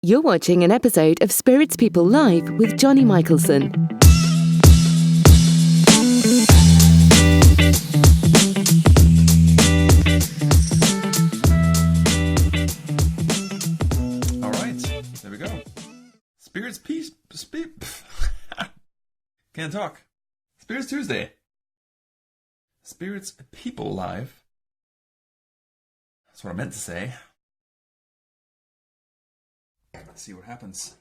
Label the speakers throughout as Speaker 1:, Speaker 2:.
Speaker 1: You're watching an episode of Spirits People Live with Johnny Michelson.
Speaker 2: All right, there we go. Spirits Peace. Can't talk. Spirits Tuesday. Spirits People Live. That's what I meant to say. Let's see what happens.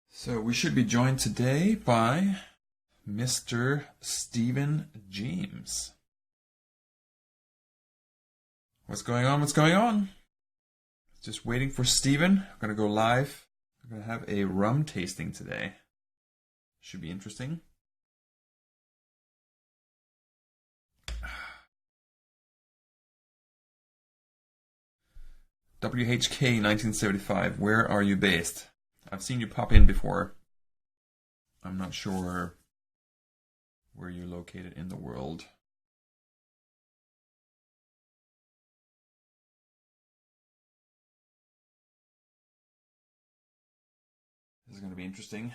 Speaker 2: So we should be joined today by Mr. Stephen James. What's going on? What's going on? Just waiting for Stephen. I'm going to go live. I'm going to have a rum tasting today. Should be interesting. WHK 1975, where are you based? I've seen you pop in before. I'm not sure where you're located in the world. This is going to be interesting.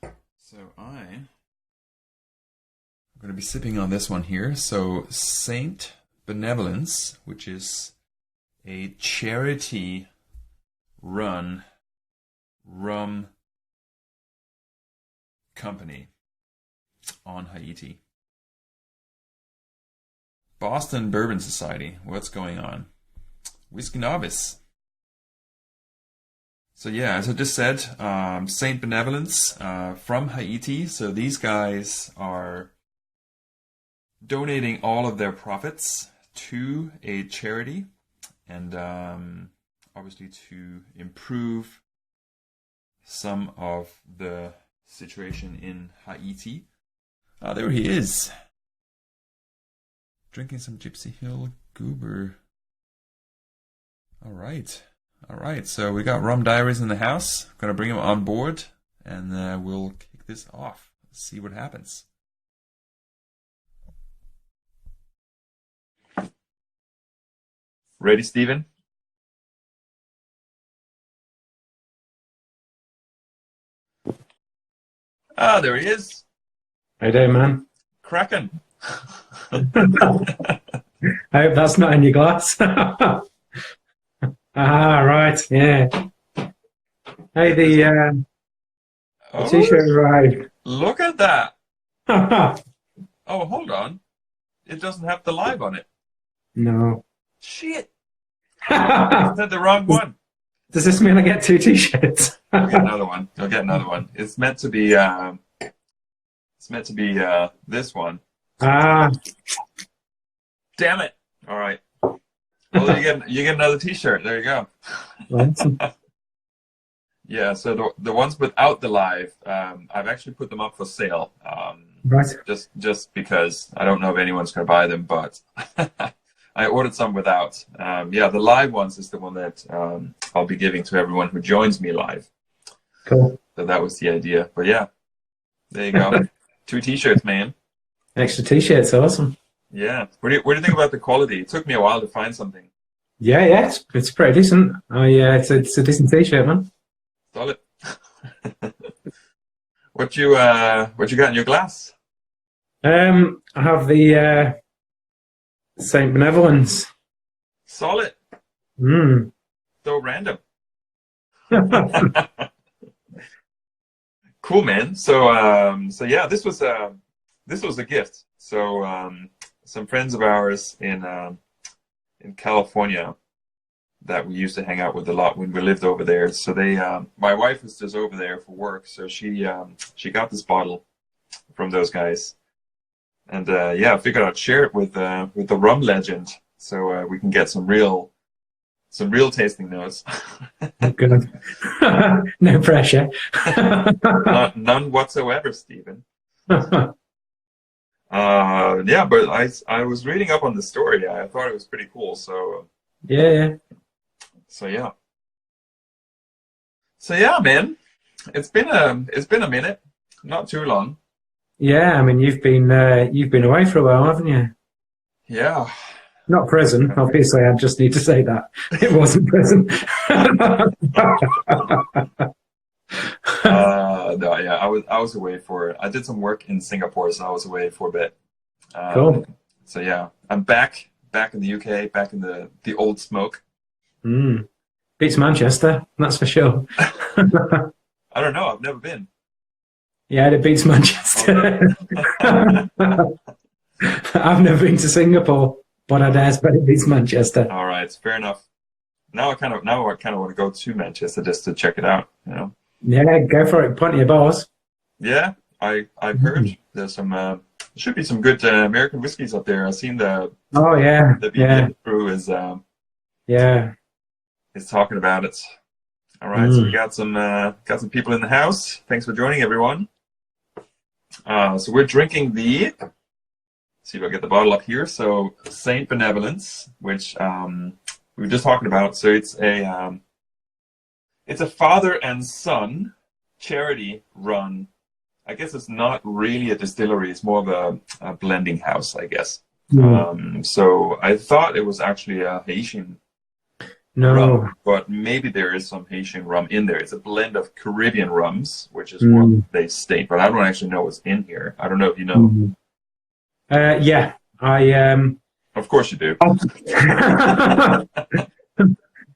Speaker 2: So I'm going to be sipping on this one here. So Saint Benevolence, which is a charity-run rum company on Haiti. Boston Bourbon Society, what's going on? Whiskey Novice. So yeah, as I just said, Saint Benevolence from Haiti. So these guys are donating all of their profits to a charity, and obviously to improve some of the situation in Haiti. There he is, drinking some Gypsy Hill Goober. All right. So we got Rum Diaries in the house. I'm gonna bring him on board, and we'll kick this off. See what happens. Ready, Stephen? Ah, there he is.
Speaker 3: How you doing, man?
Speaker 2: Cracking.
Speaker 3: I hope that's not in your glass. Right, yeah. Hey, the t-shirt arrived.
Speaker 2: Look at that. Oh, hold on. It doesn't have the live on it.
Speaker 3: No.
Speaker 2: Shit. I said the wrong one.
Speaker 3: Does this mean I get two t-shirts?
Speaker 2: I'll get another one. It's meant to be this one.
Speaker 3: Ah.
Speaker 2: Damn it. All right. Well, you get another t-shirt. There you go. Yeah, so the ones without the live, I've actually put them up for sale.
Speaker 3: Right.
Speaker 2: Just because I don't know if anyone's going to buy them, but I ordered some without. Yeah, the live ones is the one that I'll be giving to everyone who joins me live.
Speaker 3: Cool.
Speaker 2: So that was the idea. But yeah, there you go. 2 t-shirts, man.
Speaker 3: Extra t-shirts, awesome.
Speaker 2: Yeah. What do you think about the quality? It took me a while to find something.
Speaker 3: Yeah, it's pretty decent. Oh yeah, it's a decent t-shirt, man.
Speaker 2: Solid. What you got in your glass?
Speaker 3: I have the Saint Benevolence.
Speaker 2: Solid.
Speaker 3: Mm.
Speaker 2: So random. Cool, man. So yeah, this was a gift. So some friends of ours in California that we used to hang out with a lot when we lived over there. So they, my wife was just over there for work, so she got this bottle from those guys, and yeah, I figured I'd share it with the rum legend, so we can get some real tasting notes.
Speaker 3: Good. No pressure.
Speaker 2: None whatsoever, Stephen. Yeah, but I was reading up on the story. I thought it was pretty cool. So
Speaker 3: yeah.
Speaker 2: So yeah, man. It's been a minute, not too long.
Speaker 3: Yeah, I mean you've been away for a while, haven't you?
Speaker 2: Yeah,
Speaker 3: Not prison. Obviously, I just need to say that. It wasn't prison.
Speaker 2: No, yeah, I was away for. I did some work in Singapore, so I was away for a bit.
Speaker 3: Cool.
Speaker 2: So yeah, I'm back in the UK, back in the old smoke.
Speaker 3: Beats Manchester, that's for sure.
Speaker 2: I don't know. I've never been.
Speaker 3: Yeah, it beats Manchester. I've never been to Singapore, but I dare bet it beats Manchester.
Speaker 2: All right, fair enough. Now I kind of want to go to Manchester just to check it out. You know.
Speaker 3: Yeah, go for it. Plenty of bars.
Speaker 2: Yeah, I've heard there's some. Should be some good American whiskeys up there. I've seen the.
Speaker 3: Oh yeah.
Speaker 2: The BBM crew is.
Speaker 3: Yeah.
Speaker 2: Is talking about it. All right, so we got some people in the house. Thanks for joining, everyone. So we're drinking the. See if I get the bottle up here. So Saint Benevolence, which we were just talking about. So it's a father and son charity run. I guess it's not really a distillery. It's more of a blending house, I guess. So I thought it was actually a Haitian rum, but maybe there is some Haitian rum in there. It's a blend of Caribbean rums, which is what they state, but I don't actually know what's in here. I don't know if you know.
Speaker 3: Yeah, I.
Speaker 2: Of course you do.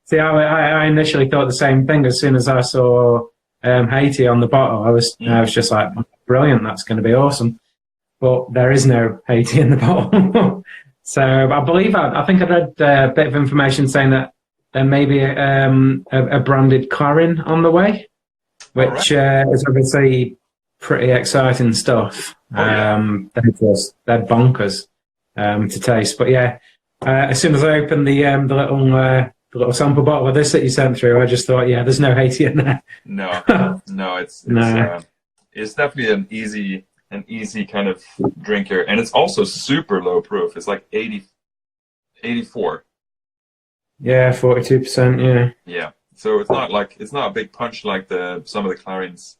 Speaker 3: See, I initially thought the same thing as soon as I saw Haiti on the bottle. I was just like, brilliant, that's going to be awesome. But there is no Haiti in the bottle. So I believe, I think I read a bit of information saying that there may be a branded Clarin on the way, which is obviously pretty exciting stuff. They're bonkers to taste. But yeah, as soon as I opened the little sample bottle of this that you sent through, I just thought, yeah, there's no Haiti in there.
Speaker 2: No, it's definitely an easy kind of drinker, and it's also super low proof. It's like 84.
Speaker 3: Yeah, 42%. Yeah.
Speaker 2: Yeah. So it's not a big punch like some of the Clarins.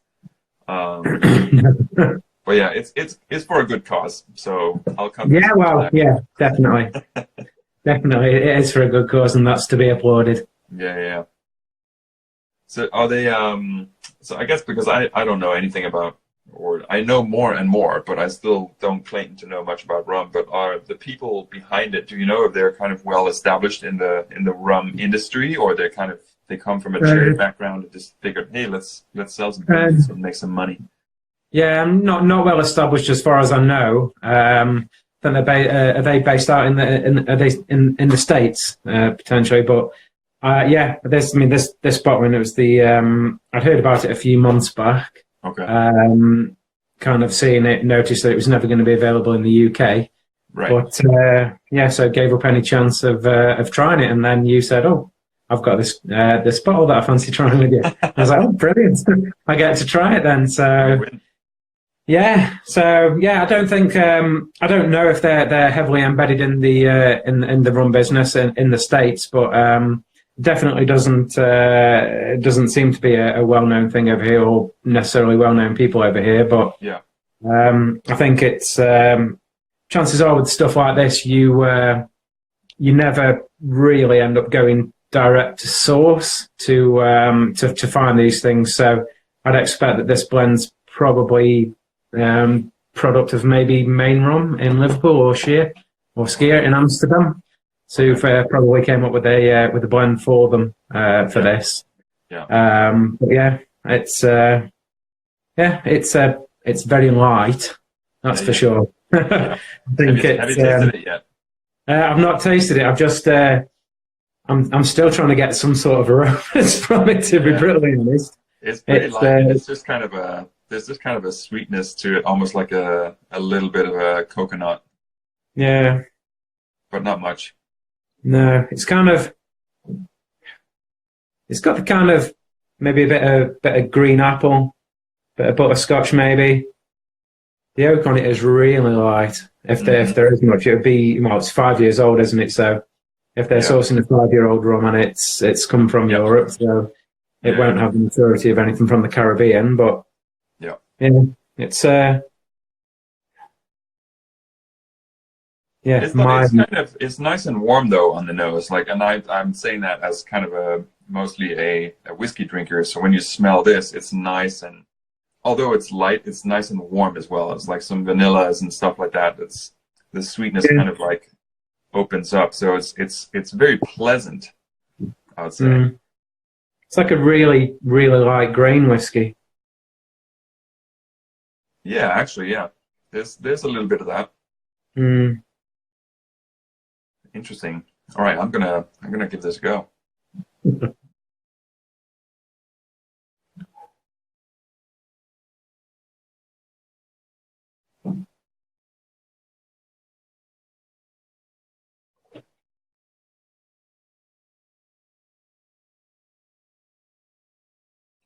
Speaker 2: But yeah, it's for a good cause. So I'll come.
Speaker 3: Yeah, well, yeah, definitely. Definitely, it is for a good cause, and that's to be applauded.
Speaker 2: Yeah. So are they? So I guess because I don't know anything about, or I know more and more, but I still don't claim to know much about rum. But are the people behind it? Do you know if they're kind of well established in the rum industry, or they come from a charity background and just figured, hey, let's sell some things and make some money?
Speaker 3: Yeah, not well established as far as I know. Then are they based out in the States potentially? But this bottle, it was the I'd heard about it a few months back.
Speaker 2: Okay.
Speaker 3: Kind of seeing it, noticed that it was never going to be available in the UK.
Speaker 2: Right.
Speaker 3: But so gave up any chance of trying it, and then you said, "Oh, I've got this bottle that I fancy trying with you." I was like, "Oh, brilliant! I get to try it then." So. Yeah, so I don't think I don't know if they're heavily embedded in the rum business in the States, but definitely doesn't seem to be a well-known thing over here, or necessarily well-known people over here. But
Speaker 2: yeah,
Speaker 3: I think it's chances are with stuff like this, you never really end up going direct to source to find these things. So I'd expect that this blend's probably product of maybe Main Rum in Liverpool, or Skier in Amsterdam. So probably came up with a blend for them for this.
Speaker 2: Yeah.
Speaker 3: But yeah, it's very light. That's for sure. I think
Speaker 2: have you tasted it yet?
Speaker 3: I've not tasted it. I've just I'm still trying to get some sort of aromas from it, to be brutally honest.
Speaker 2: It's pretty light. It's just kind of there's just kind of a sweetness to it, almost like a little bit of a coconut.
Speaker 3: Yeah.
Speaker 2: But not much.
Speaker 3: No, it's got the kind of maybe a bit of green apple, bit of butterscotch maybe. The oak on it is really light. If there is much, it would be, well, it's 5 years old, isn't it? So if they're sourcing a 5-year-old rum and it's come from Europe, so it won't have the maturity of anything from the Caribbean, but it's Yeah,
Speaker 2: It's nice and warm though on the nose. Like, and I'm saying that as kind of mostly a whiskey drinker. So when you smell this, it's nice, and although it's light, it's nice and warm as well. It's like some vanillas and stuff like that. It's the sweetness kind of like opens up. So it's very pleasant, I would say.
Speaker 3: It's like a really, really light grain whiskey.
Speaker 2: Yeah, actually, yeah. There's a little bit of that. Interesting. All right, I'm gonna give this a go.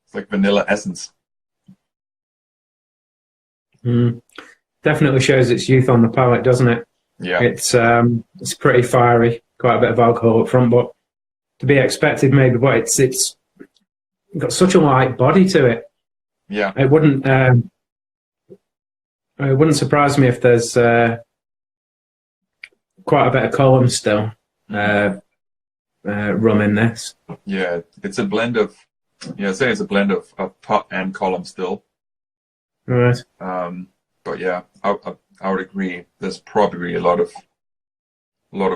Speaker 2: It's like vanilla essence.
Speaker 3: Definitely shows its youth on the palate, doesn't it?
Speaker 2: Yeah.
Speaker 3: It's pretty fiery, quite a bit of alcohol up front, but to be expected maybe. But it's got such a light body to it.
Speaker 2: Yeah.
Speaker 3: It wouldn't surprise me if there's quite a bit of column still rum in this.
Speaker 2: Yeah, it's a blend of. Yeah, I'd say it's a blend of pot and column still.
Speaker 3: Right.
Speaker 2: But yeah, I would agree. There's probably a lot of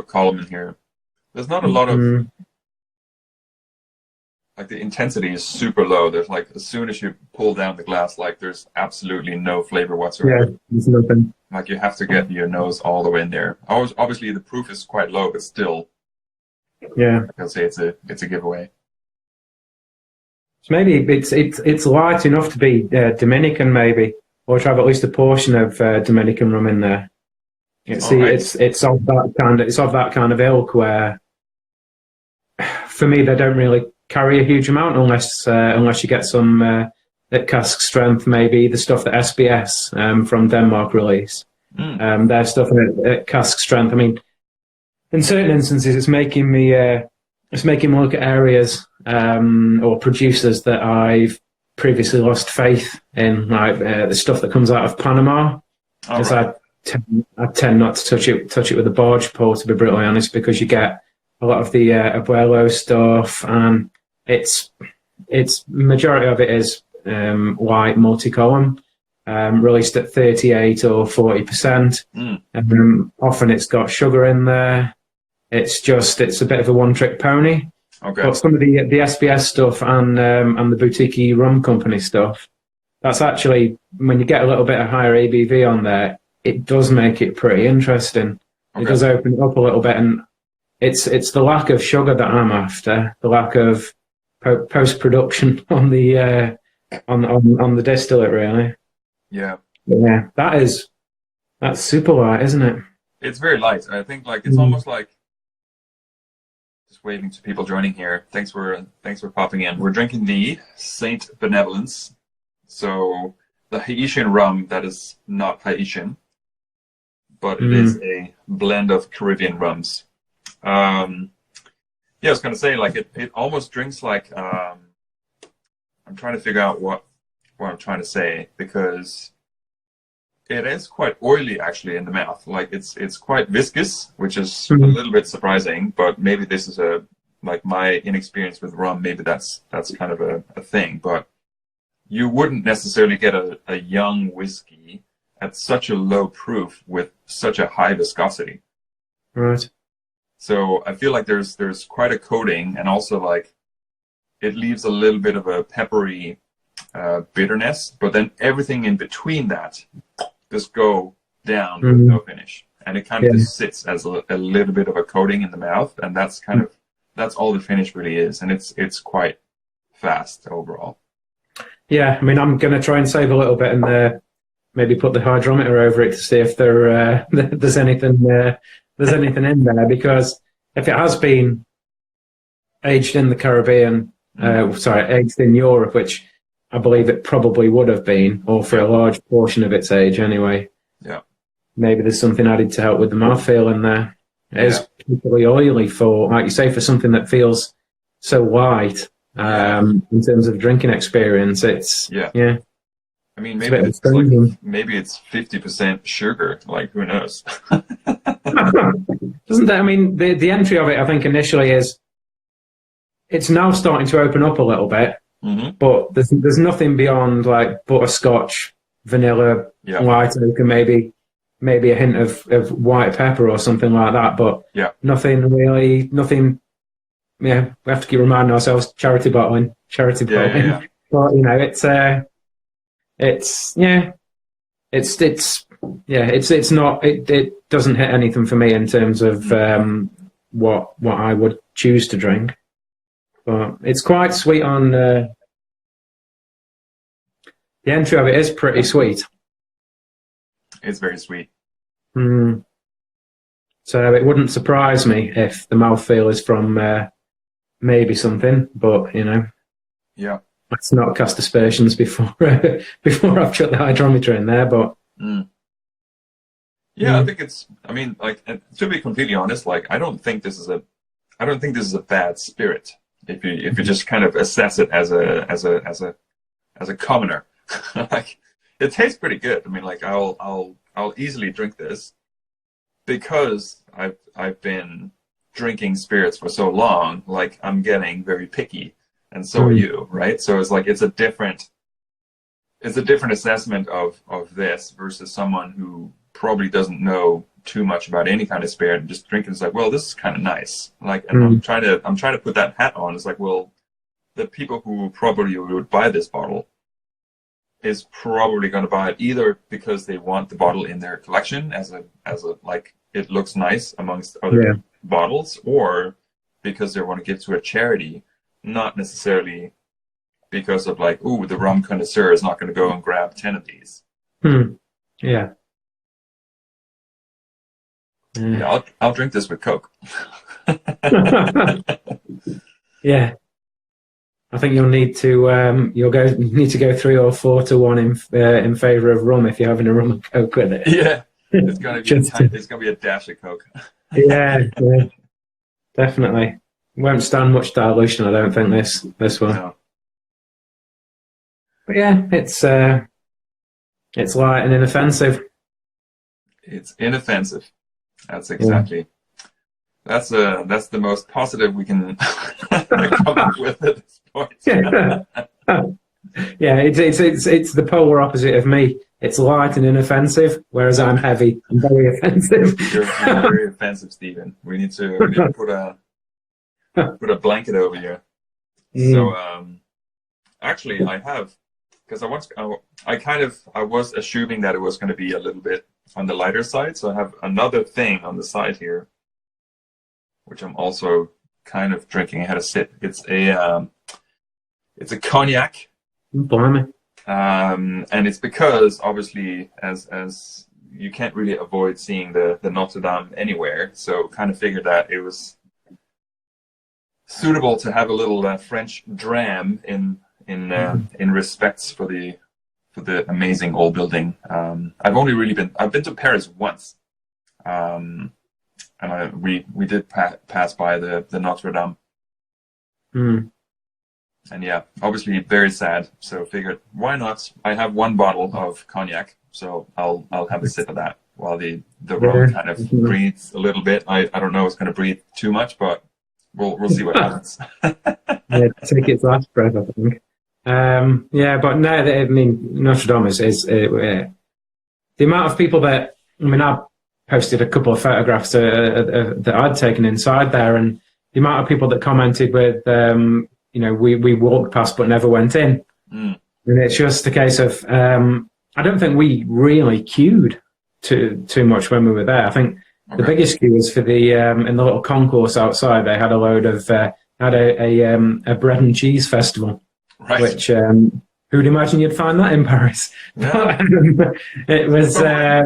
Speaker 2: column in here. There's not a lot of like the intensity is super low. There's like as soon as you pull down the glass, like there's absolutely no flavor whatsoever.
Speaker 3: Yeah, there's nothing.
Speaker 2: Like you have to get your nose all the way in there. Obviously the proof is quite low, but still,
Speaker 3: yeah,
Speaker 2: I'll say it's a giveaway.
Speaker 3: So maybe it's light enough to be Dominican, maybe, or to have at least a portion of Dominican rum in there. It's of that kind of ilk where, for me, they don't really carry a huge amount unless you get some at cask strength, maybe the stuff that SBS from Denmark release. Their stuff at cask strength. I mean, in certain instances, it's making me look at areas or producers that I've previously lost faith in, like the stuff that comes out of Panama. Because I tend not to touch it with a barge pole, to be brutally honest, because you get a lot of the abuelo stuff, and it's majority of it is white multi-column, released at 38 or 40%. Often it's got sugar in there. It's a bit of a one-trick pony.
Speaker 2: Okay.
Speaker 3: But some of the SBS stuff and the boutique rum company stuff, that's actually, when you get a little bit of higher ABV on there, it does make it pretty interesting. Okay. It does open it up a little bit, and it's the lack of sugar that I'm after, the lack of post-production on the on the distillate, really.
Speaker 2: Yeah.
Speaker 3: Yeah, that's super light, isn't it?
Speaker 2: It's very light. I think like it's almost like, just waving to people joining here. Thanks for popping in. We're drinking the Saint Benevolence. So the Haitian rum that is not Haitian, but it is a blend of Caribbean rums. Yeah, I was gonna say, like it almost drinks like I'm trying to figure out what I'm trying to say, because it is quite oily actually in the mouth. Like it's quite viscous, which is a little bit surprising, but maybe this is like my inexperience with rum, maybe that's kind of a thing. But you wouldn't necessarily get a young whiskey at such a low proof with such a high viscosity.
Speaker 3: Right.
Speaker 2: So I feel like there's quite a coating, and also like it leaves a little bit of a peppery bitterness, but then everything in between that just go down with no finish, and it kind of just sits as a little bit of a coating in the mouth, and that's all the finish really is, and it's quite fast overall. Yeah,
Speaker 3: I mean, I'm going to try and save a little bit and maybe put the hydrometer over it to see if there's anything in there, because if it has been aged in the Caribbean, aged in Europe, which I believe it probably would have been, or for a large portion of its age anyway.
Speaker 2: Yeah.
Speaker 3: Maybe there's something added to help with the mouthfeel in there. It is particularly oily for, like you say, for something that feels so light in terms of drinking experience. It's
Speaker 2: I mean,
Speaker 3: It's a
Speaker 2: maybe
Speaker 3: bit of a
Speaker 2: it's
Speaker 3: strange
Speaker 2: like
Speaker 3: one.
Speaker 2: maybe it's 50% sugar. Like, who knows?
Speaker 3: Doesn't that? I mean, the entry of it, I think, initially is it's now starting to open up a little bit, but there's nothing beyond like butterscotch, vanilla,
Speaker 2: Yeah.
Speaker 3: white oak, and maybe a hint of white pepper or something like that. But
Speaker 2: Yeah.
Speaker 3: nothing. Yeah, we have to keep reminding ourselves charity bottling.
Speaker 2: Yeah.
Speaker 3: But you know, it's not. It doesn't hit anything for me in terms of what I would choose to drink. But it's quite sweet on the entry of it is pretty sweet.
Speaker 2: It's very sweet.
Speaker 3: So it wouldn't surprise me if the mouthfeel is from maybe something, but you know,
Speaker 2: Yeah.
Speaker 3: let's not cast aspersions before I've chucked the hydrometer in there. But
Speaker 2: yeah, I think it's. I mean, like, to be completely honest, like, I don't think this is a bad spirit. If you just kind of assess it as a commoner, like, it tastes pretty good. I mean, like, I'll easily drink this because I've been drinking spirits for so long. Like, I'm getting very picky, and so are you, right? So it's like it's a different assessment of this versus someone who probably doesn't know too much about any kind of spirit and just drinking. It's like, well, this is kind of nice. Like, and I'm trying to put that hat on. It's like, well, the people who probably would buy this bottle is probably going to buy it either because they want the bottle in their collection as a like, it looks nice amongst other bottles, or because they want to give to a charity, not necessarily because of like, ooh, the rum connoisseur is not going to go and grab 10 of these.
Speaker 3: Yeah.
Speaker 2: Yeah, I'll drink this with Coke.
Speaker 3: Yeah. I think you'll need to need to go 3 or 4 to 1 in favour of rum if you're having a rum and Coke with it.
Speaker 2: Yeah, it's gonna be a dash of Coke.
Speaker 3: yeah, definitely. Won't stand much dilution, I don't think, this one.
Speaker 2: No.
Speaker 3: But yeah, it's light and inoffensive.
Speaker 2: It's inoffensive. That's exactly. That's the most positive we can come up with at this point.
Speaker 3: Yeah, it's the polar opposite of me. It's light and inoffensive, whereas I'm heavy and very offensive.
Speaker 2: You're very offensive, Stephen. We need to put a blanket over you. So actually, I have, because I was assuming that it was going to be a little bit on the lighter side. So I have another thing on the side here, which I'm also kind of drinking. I had a sip. It's a cognac.
Speaker 3: Blimey.
Speaker 2: And it's because obviously as you can't really avoid seeing the Notre Dame anywhere, so kind of figured that it was suitable to have a little French dram in respects for the amazing old building. I've been to Paris once, and we did pass by the Notre Dame. And yeah, obviously very sad. So figured, why not? I have 1 bottle of cognac, so I'll have a sip of that while the rum kind of breathes a little bit. I don't know if it's going to breathe too much, but we'll see what happens.
Speaker 3: Yeah, take its last breath, I think. Yeah, but no, I mean, Notre Dame is the amount of people that, I mean, I posted a couple of photographs that I'd taken inside there, and the amount of people that commented with, you know, we walked past but never went in. And it's just a case of, I don't think we really queued too much when we were there. I think the biggest queue was for the, in the little concourse outside, they had a load of, had a bread and cheese festival. Right. Which, who'd imagine you'd find that in Paris? Yeah. It was, I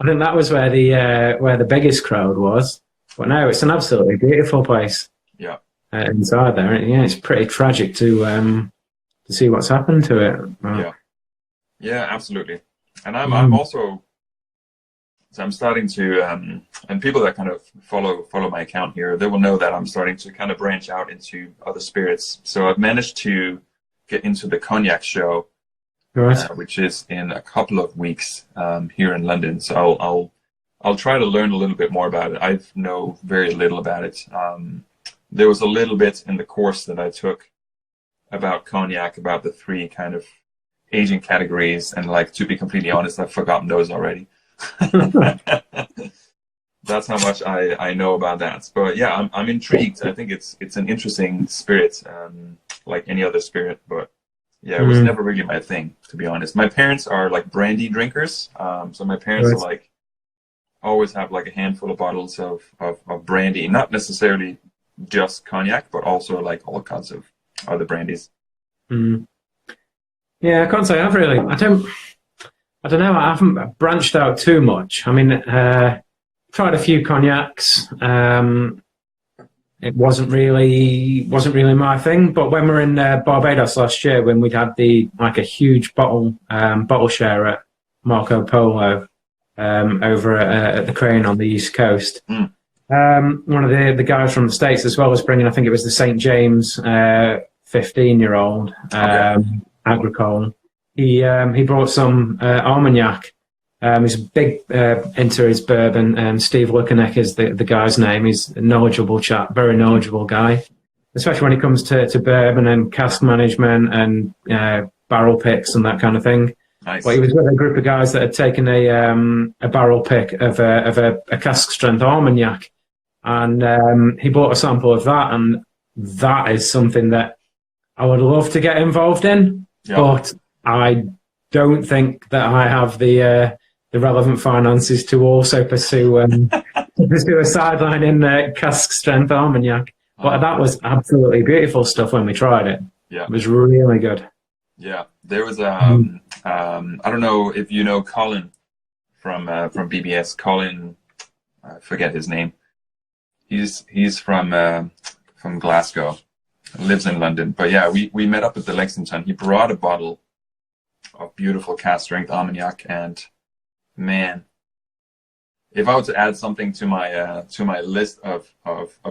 Speaker 3: think that was where the biggest crowd was. But no, it's an absolutely beautiful place.
Speaker 2: Yeah.
Speaker 3: Inside there, and yeah, it's pretty tragic to see what's happened to it. Wow.
Speaker 2: Yeah, absolutely. And I'm also, so I'm starting to, and people that kind of follow my account here, they will know that I'm starting to kind of branch out into other spirits. So I've managed to get into the cognac show
Speaker 3: Right.
Speaker 2: which is in a couple of weeks here in London. So I'll try to learn a little bit more about it. I know very little about it. There was a little bit in the course that I took about cognac, about the three kind of aging categories, and like, to be completely honest, I've forgotten those already. That's how much I know about that. But yeah, I'm intrigued. I think it's an interesting spirit, like any other spirit. But yeah, it was never really my thing, to be honest. My parents are like brandy drinkers, so my parents are like always have like a handful of bottles of brandy, not necessarily just cognac, but also like all kinds of other brandies.
Speaker 3: Yeah, I can't say I've really. I don't know. I haven't branched out too much. I mean, tried a few cognacs. It wasn't really my thing. But when we were in Barbados last year, when we'd had a huge bottle share at Marco Polo over at the Crane on the East Coast, one of the guys from the States as well was bringing. I think it was the St. James 15-year-old agricole. He brought some armagnac. He's big into his bourbon. Steve Lukanek is the guy's name. He's a knowledgeable chap, very knowledgeable guy, especially when it comes to bourbon and cask management and barrel picks and that kind of thing.
Speaker 2: Nice.
Speaker 3: But he was with a group of guys that had taken a barrel pick of a cask strength armagnac, and he bought a sample of that, and that is something that I would love to get involved in, but I don't think that I have the relevant finances to also pursue a sideline in cask strength armagnac. But that was absolutely beautiful stuff when we tried it.
Speaker 2: Yeah,
Speaker 3: it was really good.
Speaker 2: Yeah, there was I don't know if you know Colin from BBS. Colin, I forget his name. He's from Glasgow, lives in London. But yeah, we met up at the Lexington. He brought a bottle of beautiful cask strength armagnac, and man, if I were to add something to my list of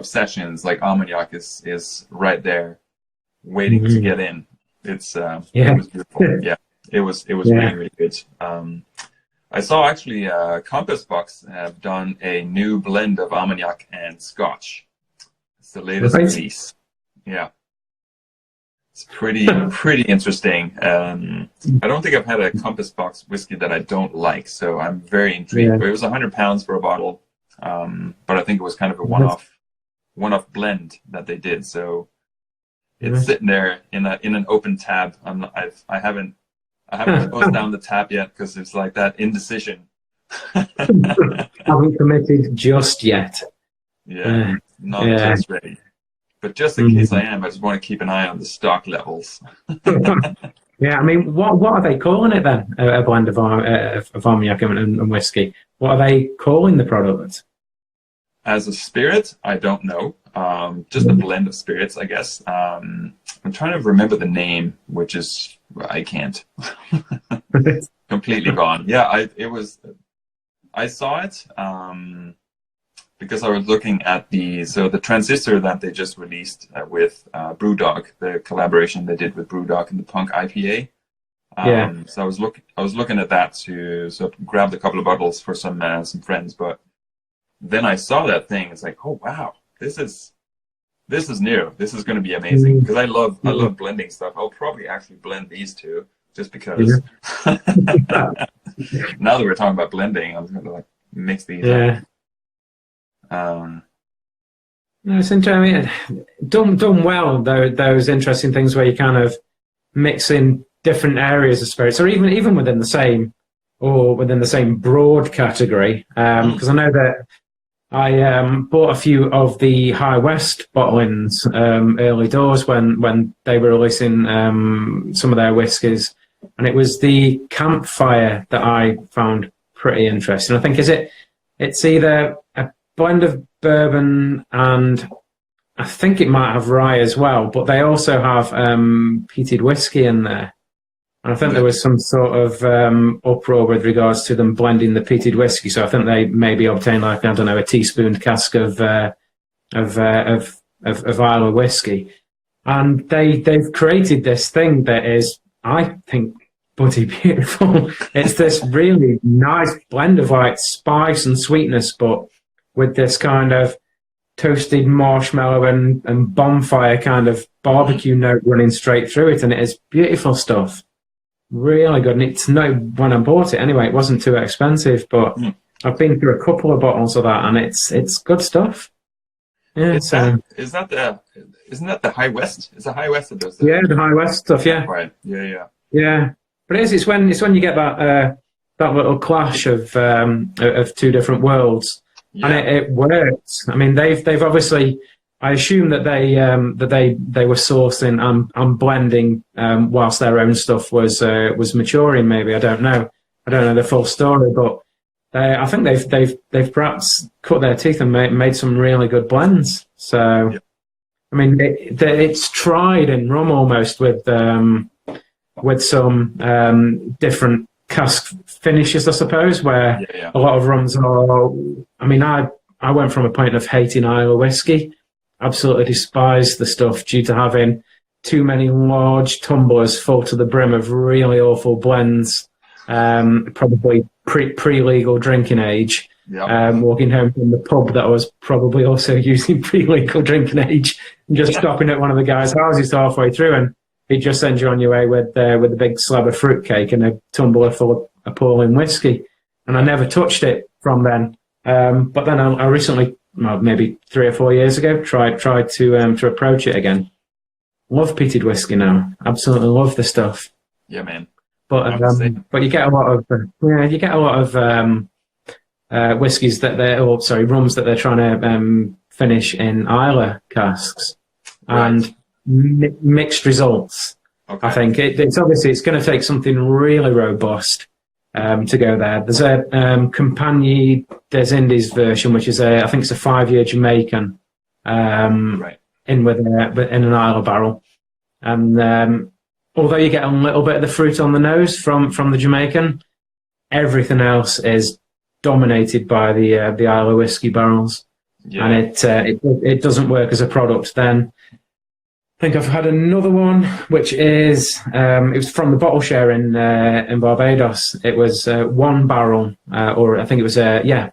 Speaker 2: sessions, like armagnac is right there, waiting to get in. It was beautiful. Yeah, it was really, really good. I saw actually Compass Box have done a new blend of armagnac and scotch. It's the latest release. Yeah. It's pretty interesting. I don't think I've had a Compass Box whiskey that I don't like, so I'm very intrigued. But it was £100 for a bottle, but I think it was kind of a one-off blend that they did. So it's sitting there in an open tab. I haven't closed down the tab yet because it's like that indecision.
Speaker 3: Haven't committed just yet.
Speaker 2: Yeah, not just ready. But just in case I am, I just want to keep an eye on the stock levels.
Speaker 3: Yeah, I mean, what are they calling it then? A blend of armagnac and whiskey. What are they calling the product?
Speaker 2: As a spirit, I don't know. Just a blend of spirits, I guess. I'm trying to remember the name, which is I can't. Completely gone. Yeah, I saw it. Because I was looking at the transistor that they just released with Brewdog, the collaboration they did with Brewdog and the Punk IPA. So I was looking at that to grab a couple of bottles for some friends, but then I saw that thing. It's like, oh wow, this is new. This is going to be amazing because I love blending stuff. I'll probably actually blend these two just because. Now that we're talking about blending, I'm going to like mix these up.
Speaker 3: No, it's interesting. Done well. Those interesting things where you kind of mix in different areas of spirits, or even within the same broad category. Because I know that I bought a few of the High West bottlings early doors when they were releasing some of their whiskies, and it was the Campfire that I found pretty interesting. I think it's either a blend of bourbon and I think it might have rye as well, but they also have peated whiskey in there. And I think there was some sort of uproar with regards to them blending the peated whiskey. So I think they maybe obtained like, I don't know, a teaspoon cask of Islay whiskey. And they've created this thing that is, I think, bloody beautiful. It's this really nice blend of like spice and sweetness, but with this kind of toasted marshmallow and bonfire kind of barbecue note running straight through it. And it is beautiful stuff. Really good. And it's no, when I bought it anyway, it wasn't too expensive, but I've been through a couple of bottles of that, and it's good stuff. Yeah,
Speaker 2: isn't that the High West? Is the High West that does that?
Speaker 3: Yeah, the High West stuff. Yeah,
Speaker 2: right. Yeah.
Speaker 3: But it's when you get that little clash of two different worlds, and it works. I mean, they've obviously. I assume that they were sourcing and blending whilst their own stuff was maturing. Maybe I don't know the full story, but I think they've perhaps cut their teeth and made some really good blends. So, I mean, it's tried in rum almost with some different cask finishes, I suppose, where a lot of rums are. I mean, I went from a point of hating Islay whiskey. Absolutely despised the stuff due to having too many large tumblers full to the brim of really awful blends, probably pre-legal drinking age. Walking home from the pub that I was probably also using pre-legal drinking age, and just stopping at one of the guys' houses halfway through, and he'd just send you on your way with a big slab of fruitcake and a tumbler full of appalling whiskey. And I never touched it from then. But then I recently, well, maybe 3 or 4 years ago, tried to approach it again. Love peated whiskey now. Absolutely love the stuff.
Speaker 2: Yeah, man.
Speaker 3: But you get a lot of whiskies rums that they're trying to finish in Islay casks, and mixed results. Okay. I think it's obviously it's going to take something really robust to go there. There's a Compagnie des Indes version, which is I think it's a 5-year Jamaican in an Islay barrel, and although you get a little bit of the fruit on the nose from the Jamaican, everything else is dominated by the Islay whiskey barrels, and it doesn't work as a product. Then I think I've had another one, which is it was from the bottle share in Barbados. It was 1 barrel, or I think it was an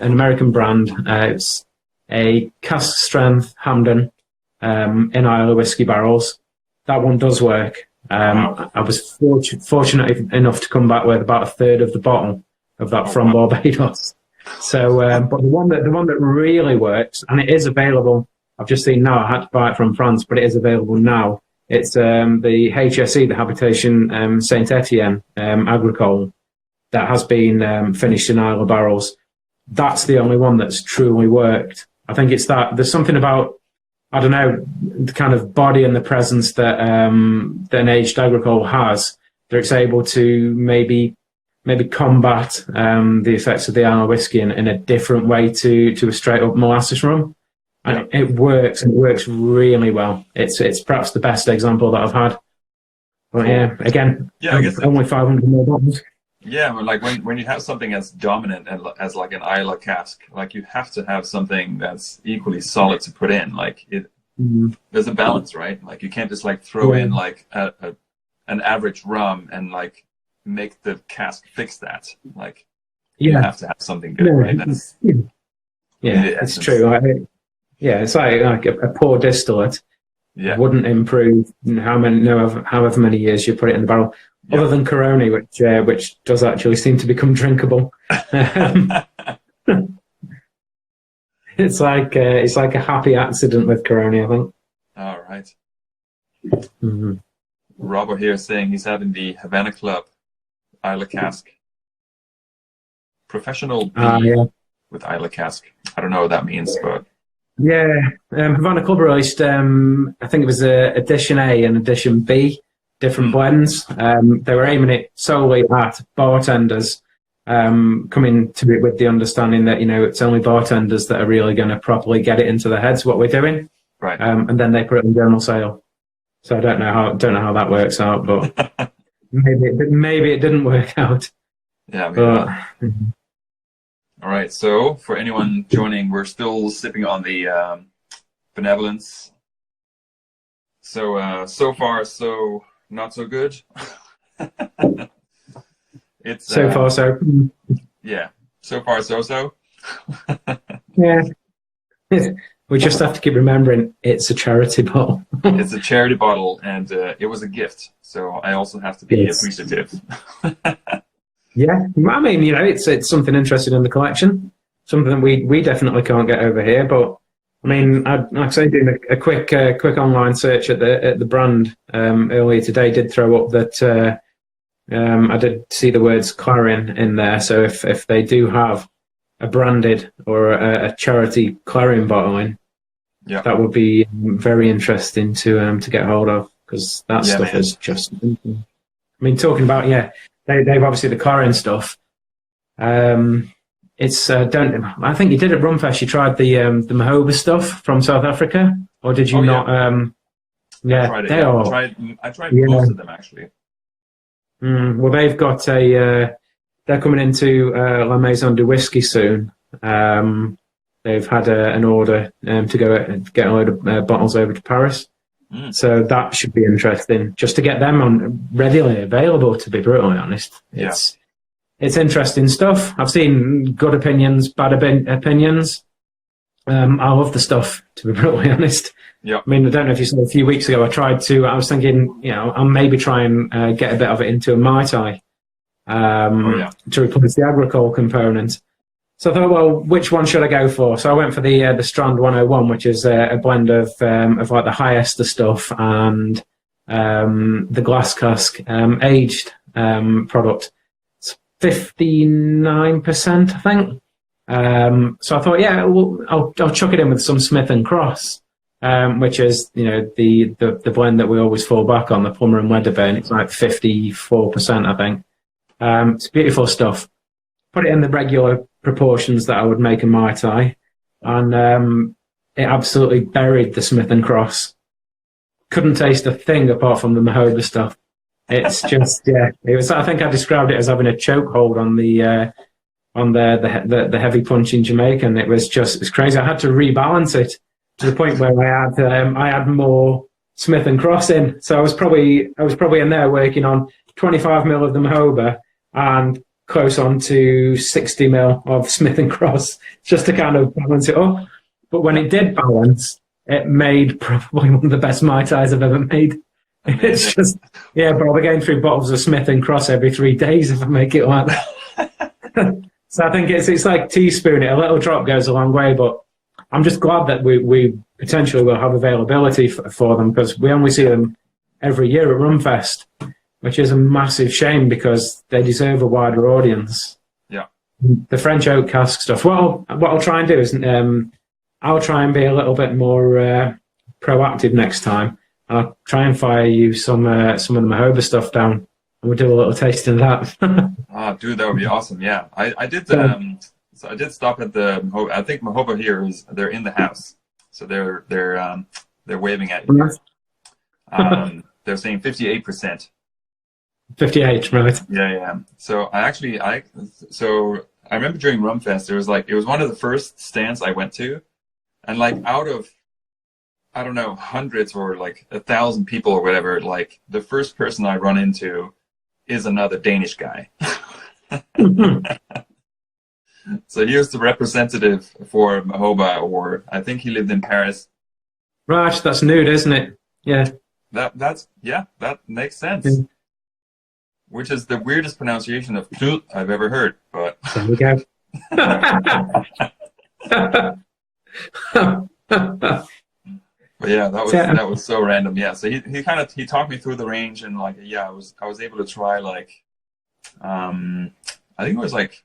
Speaker 3: American brand. It's a cask strength Hamden in Islay whiskey barrels. That one does work. I was fortunate enough to come back with about a third of the bottle of that from Barbados. So, but the one that really works, and it is available. I've just seen now. I had to buy it from France, but it is available now. It's the HSE, the Habitation Saint Etienne Agricole, that has been finished in Islay barrels. That's the only one that's truly worked. I think it's that there's something about, I don't know, the kind of body and the presence that an aged agricole has, that it's able to maybe combat the effects of the Islay whiskey in a different way to a straight up molasses rum. And it works, and it works really well. It's perhaps the best example that I've had. But again, I guess only 500 more bottles.
Speaker 2: Yeah, but like when you have something as dominant and as like an Islay cask, like you have to have something that's equally solid to put in. Like there's a balance, right? Like you can't just like throw in like an average rum and like make the cask fix that. Like you have to have something good, right? That's,
Speaker 3: it's true. It's like a poor distillate wouldn't improve however many years you put it in the barrel. Other than Corona, which does actually seem to become drinkable. It's like a happy accident with Corona, I think.
Speaker 2: All right. Mm-hmm. Robert here saying he's having the Havana Club Islay cask. Professional B with Islay cask. I don't know what that means, but Havana Club released. I think it was Edition A and Edition B. Different blends. They were aiming it solely at bartenders, coming to it with the understanding that it's only bartenders that are really going to properly get it into their heads what we're doing, right?
Speaker 3: And then they put it on general sale. So I don't know how that works out, but maybe it didn't work out.
Speaker 2: Yeah. All right. So for anyone joining, we're still sipping on the Benevolence. So far, so not so good. It's
Speaker 3: So far, so.
Speaker 2: yeah, so far so.
Speaker 3: Yeah. We just have to keep remembering it's a charity bottle.
Speaker 2: It's a charity bottle, and it was a gift, so I also have to be appreciative.
Speaker 3: Yeah, I mean, you know, it's something interesting in the collection, something that we definitely can't get over here. But I mean, like I say, doing a quick online search at the brand earlier today did throw up that I did see the words Clarion in there. So if they do have a branded or a charity Clarion bottling,
Speaker 2: yeah,
Speaker 3: that would be very interesting to get hold of, because that stuff
Speaker 2: man.
Speaker 3: is just. I mean, talking about they've obviously the Clarion stuff. It's I think you did at Rumfest. You tried the Mahoba stuff from South Africa, or did you not?
Speaker 2: Yeah, I tried most of them actually.
Speaker 3: Well, they've got they're coming into La Maison du Whisky soon. They've had an order to go get a load of bottles over to Paris. So that should be interesting, just to get them on readily available, to be brutally honest. It's interesting stuff. I've seen good opinions, bad opinions. I love the stuff, to be brutally honest.
Speaker 2: Yeah.
Speaker 3: I mean, I don't know if you saw a few weeks ago, I was thinking, you know, I'll maybe try and get a bit of it into a Mai Tai to replace the agricole component. So I thought, well, which one should I go for? So I went for the Strand 101, which is a blend of like the high ester stuff and the glass cask aged product. It's 59%, I think. So I thought, yeah, I'll chuck it in with some Smith and Cross, which is, you know, the blend that we always fall back on, the Plummer and Wedderburn. It's like 54%, I think. It's beautiful stuff. Put it in the regular proportions that I would make a Mai Tai, and it absolutely buried the Smith and Cross. Couldn't taste a thing apart from the Mahoba stuff. It's just, yeah, it was. I think I described it as having a chokehold on the heavy punching Jamaican. It's crazy. I had to rebalance it to the point where I had more Smith and Cross in. So I was probably in there working on 25 ml of the Mahoba and close on to 60 ml of Smith and Cross, just to kind of balance it up. But when it did balance, it made probably one of the best Mai Tais I've ever made. It's just, yeah, but I'll be going through bottles of Smith and Cross every 3 days if I make it like that. So I think it's like teaspoon it. A little drop goes a long way, but I'm just glad that we potentially will have availability for them, because we only see them every year at Rumfest, which is a massive shame because they deserve a wider audience.
Speaker 2: Yeah.
Speaker 3: The French oak cask stuff. Well, what I'll try and do is I'll try and be a little bit more proactive next time. I'll try and fire you some of the Mahoba stuff down, and we'll do a little tasting of that.
Speaker 2: Oh, dude, that would be awesome. Yeah, I did. So I did stop at the. I think Mahoba here they're in the house, so they're waving at you. They're saying 58%.
Speaker 3: 58, right?
Speaker 2: Yeah. So I remember during Rumfest, it was one of the first stands I went to, and like out of, I don't know, hundreds or like 1,000 people or whatever, like the first person I run into is another Danish guy. So he was the representative for Mahoba, or I think he lived in Paris.
Speaker 3: Right, that's nude, isn't it? Yeah.
Speaker 2: That makes sense.
Speaker 3: Yeah.
Speaker 2: Which is the weirdest pronunciation of "knut" I've ever heard. But
Speaker 3: there we go.
Speaker 2: But yeah, that was so random. Yeah, so he talked me through the range, and like, yeah, I was able to try like, I think it was like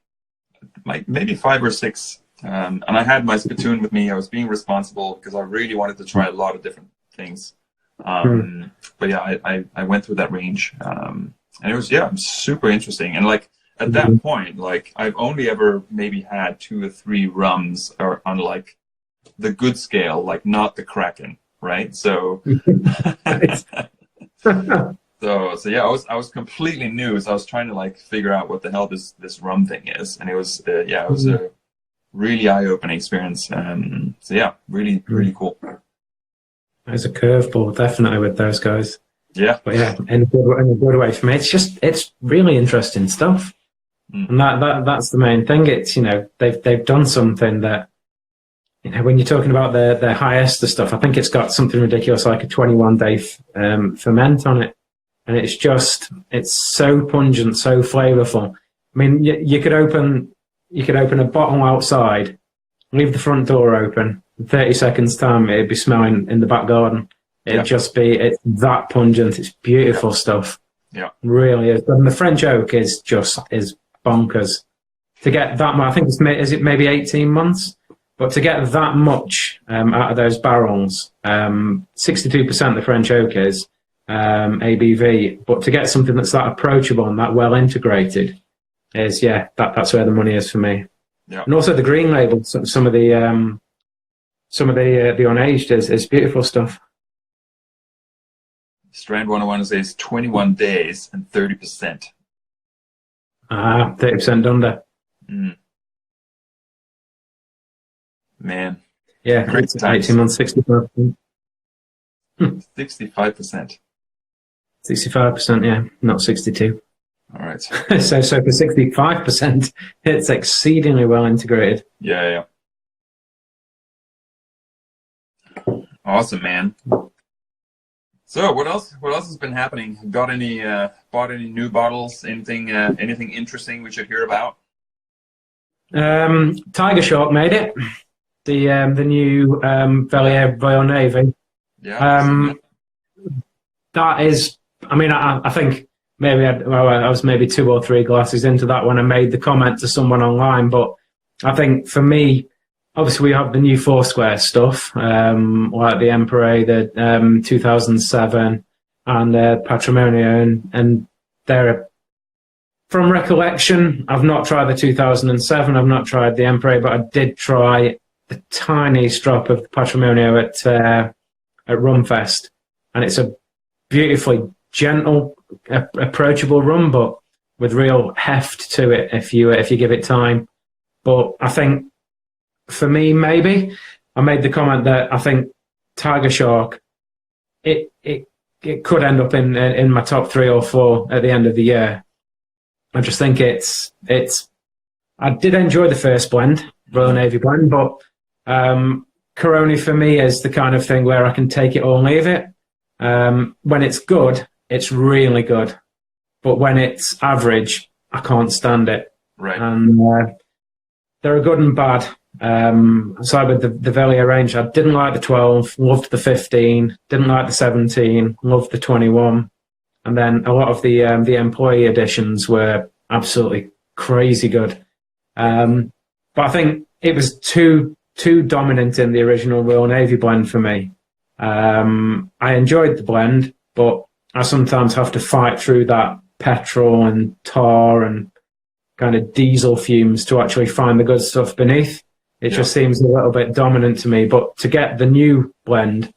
Speaker 2: maybe 5 or 6, and I had my spittoon with me. I was being responsible because I really wanted to try a lot of different things. But yeah, I went through that range, and it was super interesting. And like at that point, like I've only ever maybe had 2 or 3 rums or on like the good scale, like not the Kraken, right? So so yeah, I was completely new, so I was trying to like figure out what the hell this rum thing is, and it was it was a really eye-opening experience. So yeah, really cool.
Speaker 3: There's a curveball definitely with those guys. But yeah, in a good way for me. It's really interesting stuff. And that's the main thing. It's, they've done something that, when you're talking about their high ester stuff, I think it's got something ridiculous like a 21-day ferment on it. And it's so pungent, so flavorful. I mean, you could open a bottle outside, leave the front door open, in 30 seconds time, it'd be smelling in the back garden. It's that pungent. It's beautiful stuff.
Speaker 2: Yeah.
Speaker 3: Really is. And the French oak is bonkers. To get that much, I think is it maybe 18 months? But to get that much out of those barrels, 62% the French oak is ABV. But to get something that's that approachable and that well integrated is, that's where the money is for me.
Speaker 2: Yeah.
Speaker 3: And also the green label, some of the unaged is beautiful stuff.
Speaker 2: Strand 101 says 21 days and 30%.
Speaker 3: 30% under.
Speaker 2: Man.
Speaker 3: Yeah,
Speaker 2: Great
Speaker 3: it's
Speaker 2: times.
Speaker 3: 18 months, 65%.
Speaker 2: 65%.
Speaker 3: 65%, yeah, not 62.
Speaker 2: All right.
Speaker 3: so for 65%, it's exceedingly well integrated.
Speaker 2: Yeah. Awesome, man. So what else has been happening? Got any bought any new bottles? Anything interesting we should hear about?
Speaker 3: Tiger Shark made it. The new Bellier Royal Navy.
Speaker 2: Yeah.
Speaker 3: That is, I mean, I think maybe I was maybe 2 or 3 glasses into that when I made the comment to someone online, but I think for me, obviously we have the new Foursquare stuff, like the Emperor, the 2007 and Patrimonio, and they're, from recollection, I've not tried the 2007, I've not tried the Emperor, but I did try the tiniest drop of the Patrimonio at Rumfest, and it's a beautifully gentle, approachable rum, but with real heft to it if you give it time. But I think for me, maybe I made the comment that I think Tiger Shark, it could end up in my top 3 or 4 at the end of the year. I just think it's. I did enjoy the first blend, Royal Navy blend, but Corona for me is the kind of thing where I can take it or leave it. When it's good, it's really good, but when it's average, I can't stand it.
Speaker 2: Right.
Speaker 3: And there are good and bad. So with the Vellier range, I didn't like the 12, loved the 15, didn't like the 17, loved the 21, and then a lot of the employee editions were absolutely crazy good. But I think it was too dominant in the original Royal Navy blend for me. I enjoyed the blend, but I sometimes have to fight through that petrol and tar and kind of diesel fumes to actually find the good stuff beneath. It just seems a little bit dominant to me. But to get the new blend,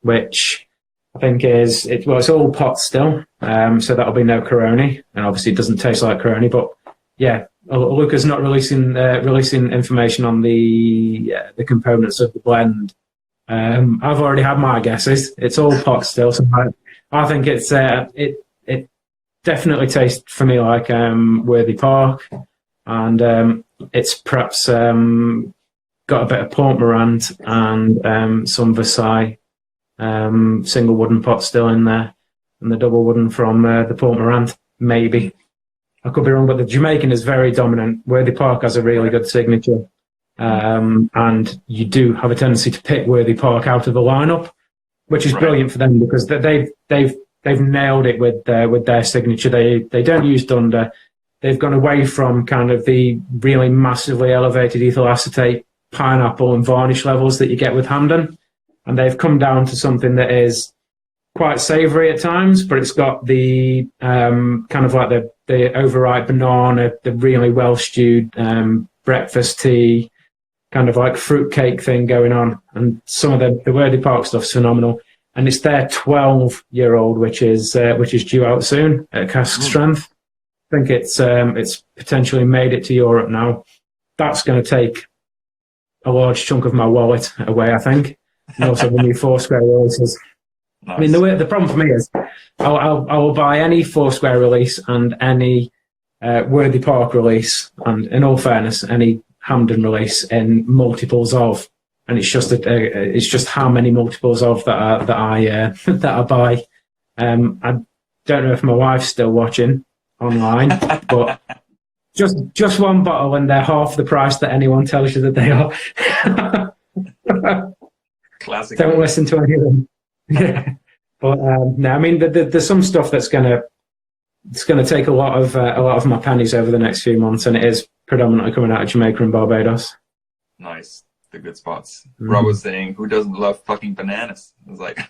Speaker 3: which I think it's all pot still, so that'll be no Corona, and obviously it doesn't taste like Corona. But yeah, Luca's not releasing information on the components of the blend. I've already had my guesses. It's all pot still, so I think it definitely tastes for me like Worthy Park, and it's perhaps got a bit of Port Morant and some Versailles single wooden pot still in there, and the double wooden from the Port Morant, maybe. I could be wrong, but the Jamaican is very dominant. Worthy Park has a really good signature. And you do have a tendency to pick Worthy Park out of the lineup, which is brilliant for them because they've nailed it with their signature. They don't use dunder. They've gone away from kind of the really massively elevated ethyl acetate, pineapple and varnish levels that you get with Hamden, and they've come down to something that is quite savoury at times, but it's got the kind of like the overripe banana, the really well stewed breakfast tea, kind of like fruitcake thing going on, and some of the Worthy Park stuff's phenomenal. And it's their 12-year-old, which is due out soon at cask strength. I think it's potentially made it to Europe now. That's going to take a large chunk of my wallet away, I think. And also the new Foursquare releases. I mean, the problem for me is I will buy any Foursquare release and any Worthy Park release, and in all fairness, any Hampden release in multiples of, and it's just how many multiples of that I buy. I don't know if my wife's still watching online, but just one bottle and they're half the price that anyone tells you that they are.
Speaker 2: Classic.
Speaker 3: Don't listen to any of them. Yeah, but no, I mean, there's some stuff that's gonna take a lot of my pennies over the next few months, and it is predominantly coming out of Jamaica and Barbados.
Speaker 2: Nice, the good spots. Rob was saying, "Who doesn't love fucking bananas?" I was like,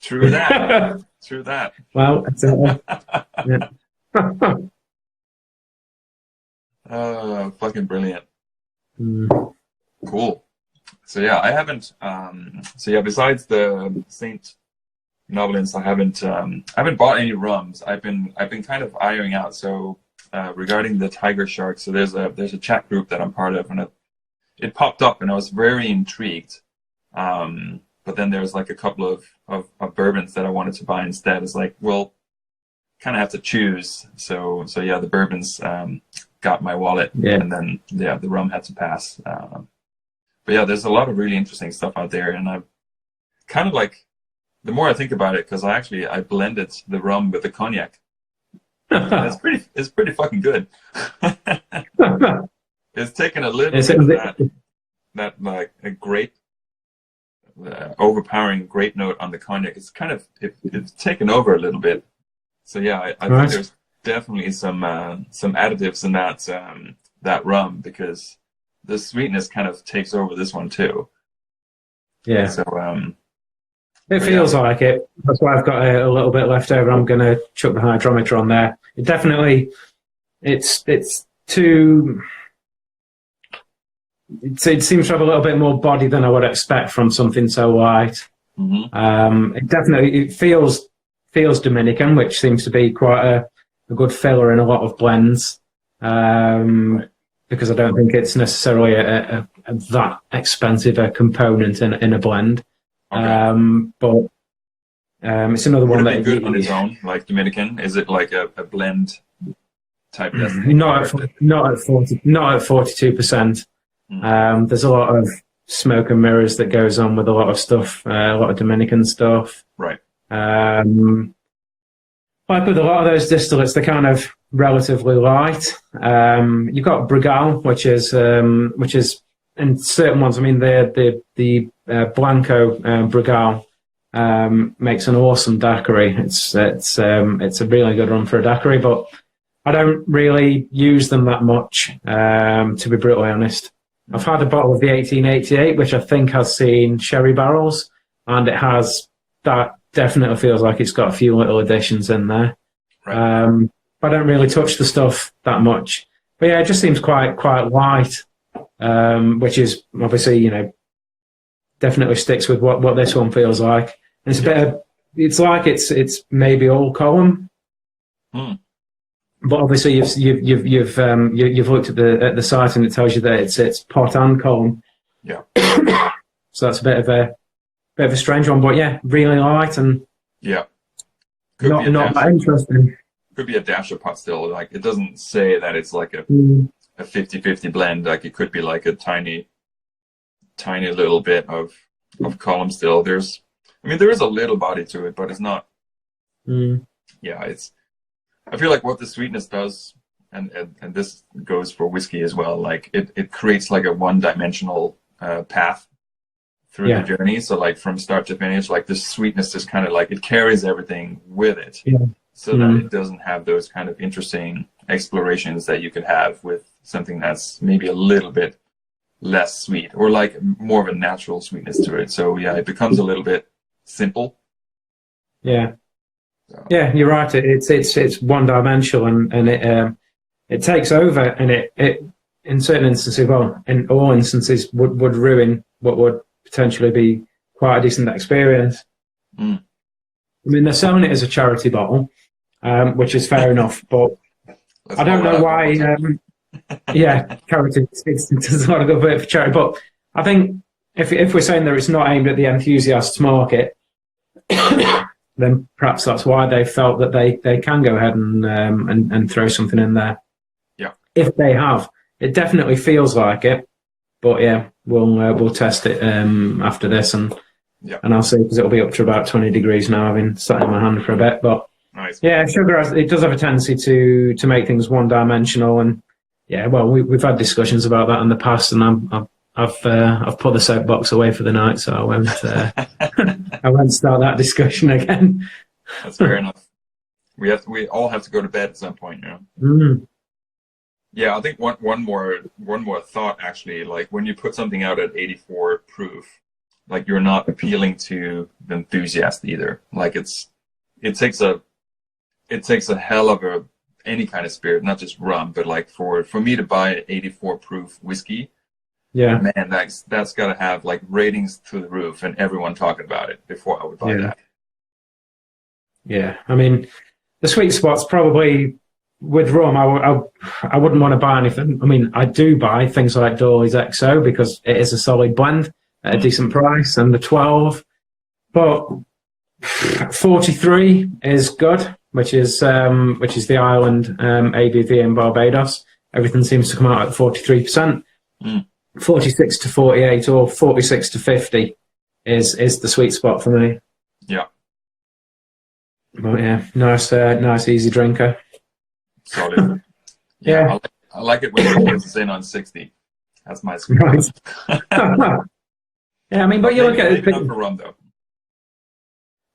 Speaker 2: "True that, true that."
Speaker 3: Well, yeah.
Speaker 2: Fucking brilliant. Cool. So yeah, I haven't. Besides the Saint Novelins, I haven't bought any rums. I've been kind of eyeing out. So regarding the Tiger Shark, so there's a chat group that I'm part of, and it popped up, and I was very intrigued. But then there's like a couple of bourbons that I wanted to buy instead. It's like, well, kind of have to choose. So yeah, the bourbons got my wallet, and then the rum had to pass. But yeah, there's a lot of really interesting stuff out there, and I kind of like, the more I think about it, because I blended the rum with the cognac. It's pretty fucking good. It's taken a little bit of that like a grape, overpowering grape note on the cognac. It's kind of it's taken over a little bit. So yeah, I think there's definitely some additives in that rum, because the sweetness kind of takes over this one too. Yeah. So
Speaker 3: it feels like it. That's why I've got a little bit left over. I'm going to chuck the hydrometer on there. It definitely, it's too. It seems to have a little bit more body than I would expect from something so light. It definitely feels Dominican, which seems to be quite a good filler in a lot of blends. Because I don't think it's necessarily a that expensive a component in a blend. Okay. But it's another one that
Speaker 2: good on its own, like Dominican. Is it like a blend type?
Speaker 3: Not at 42%. There's a lot of smoke and mirrors that goes on with a lot of stuff, a lot of Dominican stuff.
Speaker 2: Right.
Speaker 3: Like with a lot of those distillates, they're kind of relatively light. You've got Brugal, which is in certain ones. I mean, the Blanco Brugal makes an awesome daiquiri. It's a really good run for a daiquiri, but I don't really use them that much, to be brutally honest. I've had a bottle of the 1888, which I think has seen sherry barrels, and that definitely feels like it's got a few little additions in there. Right. I don't really touch the stuff that much, but yeah, it just seems quite light, which is obviously, definitely sticks with what this one feels like. And it's like it's maybe all column, but obviously you've looked at the site and it tells you that it's pot and column.
Speaker 2: Yeah.
Speaker 3: So that's a bit of a strange one, but yeah, really light and not that interesting.
Speaker 2: Could be a dash of pot still. Like, it doesn't say that it's like a 50-50 blend. Like, it could be like a tiny little bit of column still. There is a little body to it, but it's not. Yeah, I feel like what the sweetness does, and this goes for whiskey as well. Like, it creates like a one-dimensional path through the journey. So like from start to finish, like the sweetness is kind of like it carries everything with it. Yeah. So that it doesn't have those kind of interesting explorations that you could have with something that's maybe a little bit less sweet, or like more of a natural sweetness to it. So yeah, it becomes a little bit simple. Yeah. So. Yeah, you're right. It's one dimensional, and it takes over, and it in certain instances, well, in all instances, would ruin what would potentially be quite a decent experience. I mean, they're selling it as a charity bottle, which is fair enough, but I don't know why. Yeah, charity. It's a lot of good bit for charity, but I think
Speaker 3: if we're saying that it's not aimed at the enthusiasts market, then perhaps that's why they felt that they can go ahead and throw something in there.
Speaker 2: Yeah.
Speaker 3: If they have, it definitely feels like it. But yeah, we'll test it after this, and I'll see, because it'll be up to about 20 degrees now. I've been sat in my hand for a bit, but
Speaker 2: nice.
Speaker 3: Yeah, sugar it does have a tendency to make things one-dimensional, and yeah, well, we've had discussions about that in the past, and I've put the soapbox away for the night, so I won't I won't start that discussion again.
Speaker 2: That's fair enough. We all have to go to bed at some point, you know.
Speaker 3: Mm.
Speaker 2: Yeah, I think one more thought, actually, like when you put something out at 84 proof, like you're not appealing to the enthusiast either. Like it takes a hell of any kind of spirit, not just rum, but like for me to buy an 84 proof whiskey,
Speaker 3: yeah,
Speaker 2: man, that's got to have like ratings through the roof and everyone talking about it before I would buy that.
Speaker 3: Yeah, I mean, the sweet spot's probably with rum. I wouldn't want to buy anything. I mean, I do buy things like Dawley's XO because it is a solid blend at a decent price, and the 12, but 43 is good, which is the island ABV in Barbados. Everything seems to come out at 43%. 46 to 48 or 46 to 50 is the sweet spot for me.
Speaker 2: Yeah.
Speaker 3: But yeah, nice easy drinker.
Speaker 2: Solid.
Speaker 3: Yeah.
Speaker 2: I like it when it closes in on 60. That's my sweet spot.
Speaker 3: Right. Yeah, I mean, but you look at it.
Speaker 2: For rum, though.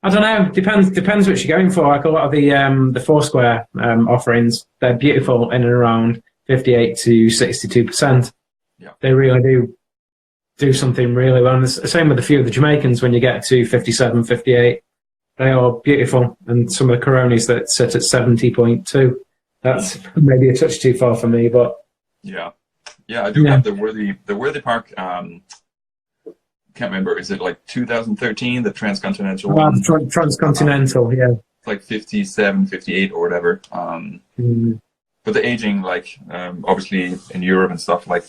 Speaker 3: I don't know. Depends what you're going for. Like a lot of the Foursquare offerings, they're beautiful in and around 58 to 62%.
Speaker 2: Yeah.
Speaker 3: They really do something really well. And the same with a few of the Jamaicans when you get to 57, 58. They are beautiful. And some of the Coronis that sit at 70.2. That's maybe a touch too far for me, but
Speaker 2: yeah, I do have the Worthy Park. Can't remember. Is it like 2013, the Transcontinental one?
Speaker 3: Transcontinental, yeah.
Speaker 2: It's like 57, 58 or whatever. But the aging, like obviously in Europe and stuff, like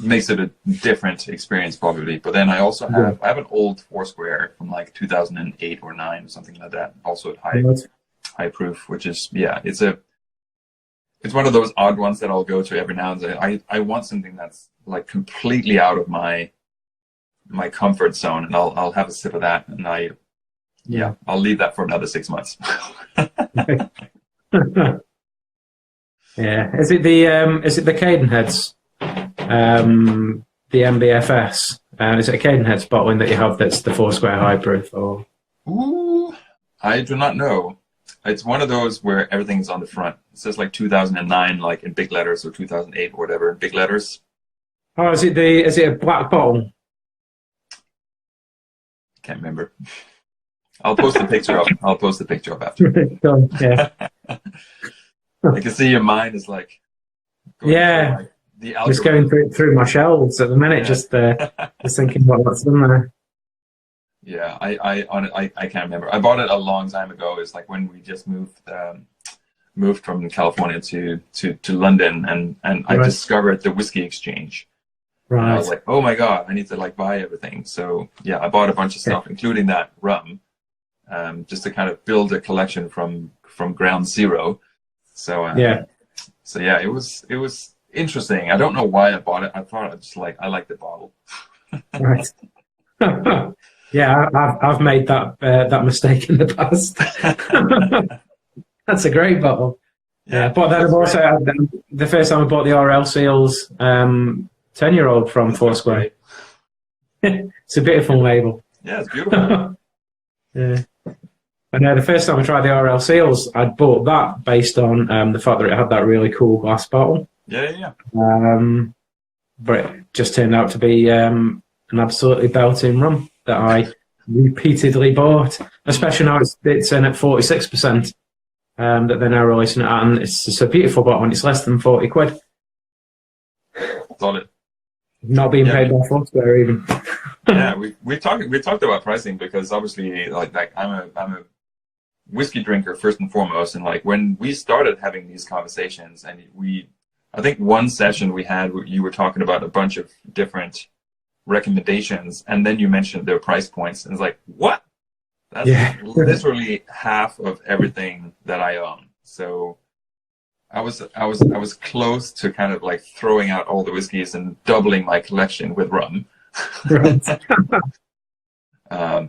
Speaker 2: makes it a different experience probably. But then I also have an old Foursquare from like 2008 or 9 or something like that, also at high proof, which is it's one of those odd ones that I'll go to every now and then. I want something that's like completely out of my comfort zone, and I'll have a sip of that, and I'll leave that for another 6 months.
Speaker 3: Yeah, is it the Cadenheads, the MBFS? Is it a Cadenheads bottling that you have that's the Foursquare high proof? Or
Speaker 2: ooh, I do not know. It's one of those where everything's on the front. It says like 2009, like in big letters, or 2008 or whatever in big letters. Oh,
Speaker 3: is it a black bottle?
Speaker 2: Can't remember. I'll post the picture up. After.
Speaker 3: Yeah.
Speaker 2: I can see your mind is like
Speaker 3: going just going through my shelves at the minute, just thinking what's in there.
Speaker 2: Yeah, I can't remember. I bought it a long time ago. It's like when we just moved from California to London, and I discovered the Whiskey Exchange.
Speaker 3: Right.
Speaker 2: And I was like, oh my god, I need to like buy everything. So yeah, I bought a bunch of stuff, including that rum, just to kind of build a collection from ground zero. So it was interesting. I don't know why I bought it. I thought I liked the bottle.
Speaker 3: Right. Yeah, I've made that mistake in the past. That's a great bottle. Yeah, but then I've also had the first time I bought the RL Seals 10-year-old from Foursquare. It's a beautiful label.
Speaker 2: Yeah, it's beautiful.
Speaker 3: Yeah. And the first time I tried the RL Seals, I'd bought that based on the fact that it had that really cool glass bottle.
Speaker 2: Yeah.
Speaker 3: But it just turned out to be an absolutely belting rum that I repeatedly bought, especially now it's in at 46%, that they're now releasing it at, and it's just a beautiful bottle, and it's less than 40 quid.
Speaker 2: Solid.
Speaker 3: Not being paid by Foursquare even.
Speaker 2: Yeah, we talked about pricing because obviously like I'm a whiskey drinker first and foremost, and like when we started having these conversations, and I think one session we had, you were talking about a bunch of different recommendations, and then you mentioned their price points, and it's like, what? That's literally half of everything that I own. So I was close to kind of like throwing out all the whiskeys and doubling my collection with rum.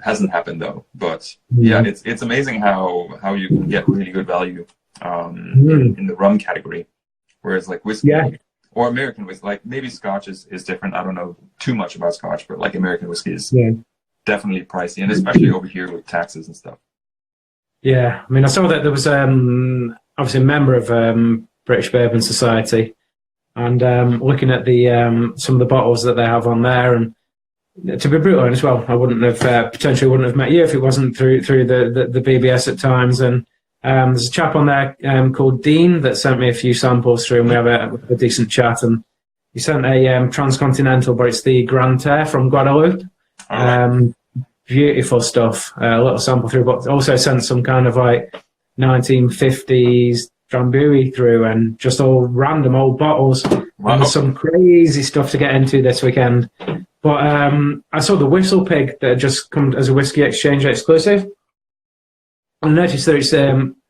Speaker 2: Hasn't happened though, but yeah, it's amazing how you can get really good value in the rum category, whereas like whiskey or American whiskey, like maybe Scotch is different. I don't know too much about Scotch, but like American whiskey is definitely pricey, and especially over here with taxes and stuff.
Speaker 3: Yeah, I mean, I saw that there was obviously a member of British Bourbon Society, and looking at the some of the bottles that they have on there, and to be brutal honest, well, I wouldn't have potentially wouldn't have met you if it wasn't through the BBS at times. And there's a chap on there called Dean that sent me a few samples through, and we have a decent chat. And he sent a transcontinental, but it's the Grand Terre from Guadeloupe. Beautiful stuff. A little sample through, but also sent some kind of like 1950s Drambuie through, and just all random old bottles. Wow. And some crazy stuff to get into this weekend. But I saw the Whistle Pig that had just come as a Whiskey Exchange exclusive. I noticed that